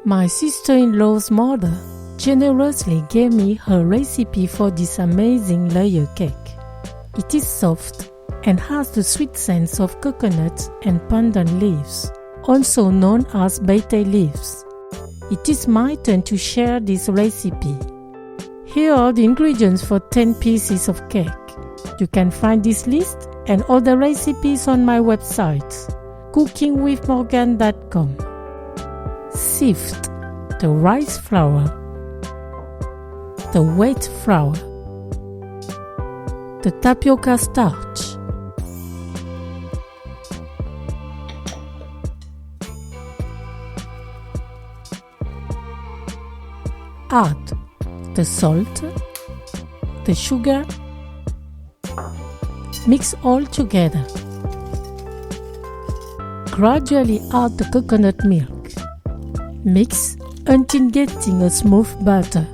My sister-in-law's mother generously gave me her recipe for this amazing layer cake. It is soft and has the sweet scents of coconut and pandan leaves, also known as bete leaves. It is my turn to share this recipe. Here are the ingredients for 10 pieces of cake. You can find this list and other recipes on my website, cookingwithmorgane.com. Sift the rice flour, the wheat flour, the tapioca starch, add the salt, the sugar, mix all together. Gradually add the coconut milk. Mix until getting a smooth batter.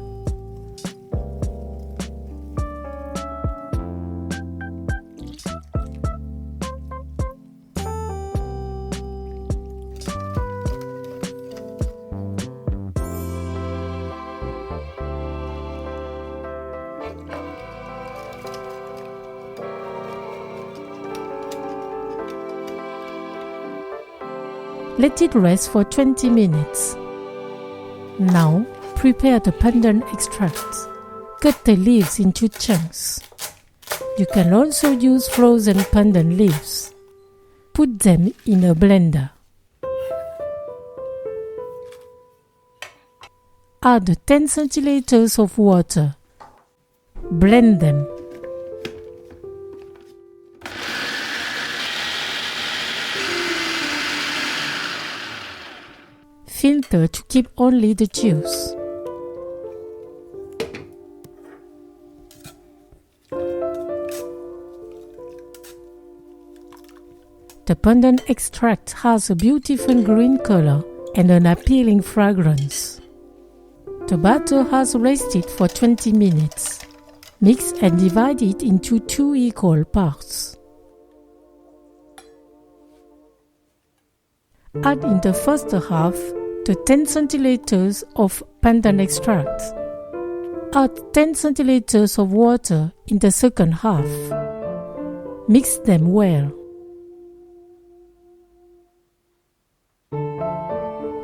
Let it rest for 20 minutes. Now, prepare the pandan extract. Cut the leaves into chunks. You can also use frozen pandan leaves. Put them in a blender. Add 10 centiliters of water. Blend them. Filter to keep only the juice. The pandan extract has a beautiful green color and an appealing fragrance. The batter has rested for 20 minutes. Mix and divide it into 2 equal parts. Add in the first half the 10 centiliters of pandan extract. Add 10 centiliters of water in the second half. Mix them well.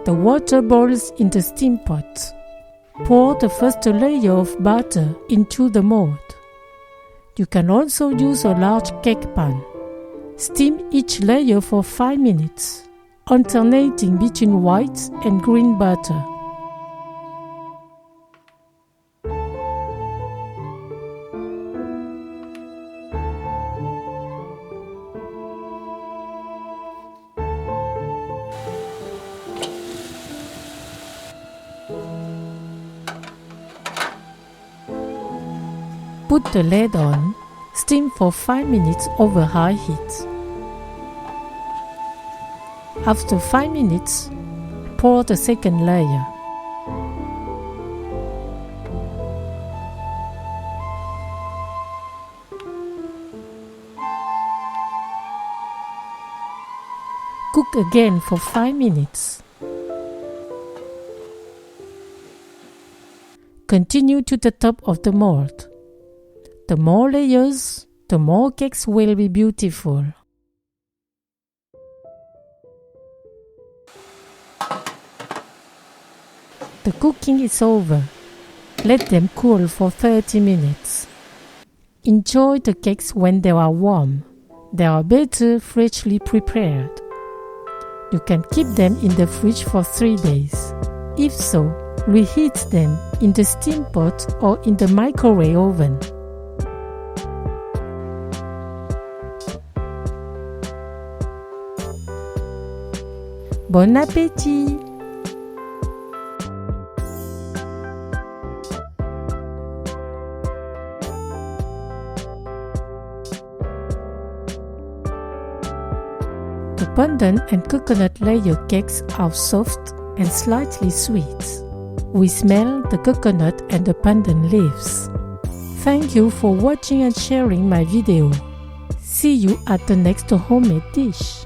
The water boils in the steam pot. Pour the first layer of batter into the mold. You can also use a large cake pan. Steam each layer for 5 minutes. Alternating between white and green butter. Put the lid on, steam for 5 minutes over high heat. After 5 minutes, pour the second layer. Cook again for 5 minutes. Continue to the top of the mold. The more layers, the more cakes will be beautiful. The cooking is over. Let them cool for 30 minutes. Enjoy the cakes when they are warm. They are better freshly prepared. You can keep them in the fridge for 3 days. If so, reheat them in the steam pot or in the microwave oven. Bon appétit! The pandan and coconut layer cakes are soft and slightly sweet. We smell the coconut and the pandan leaves. Thank you for watching and sharing my video. See you at the next homemade dish.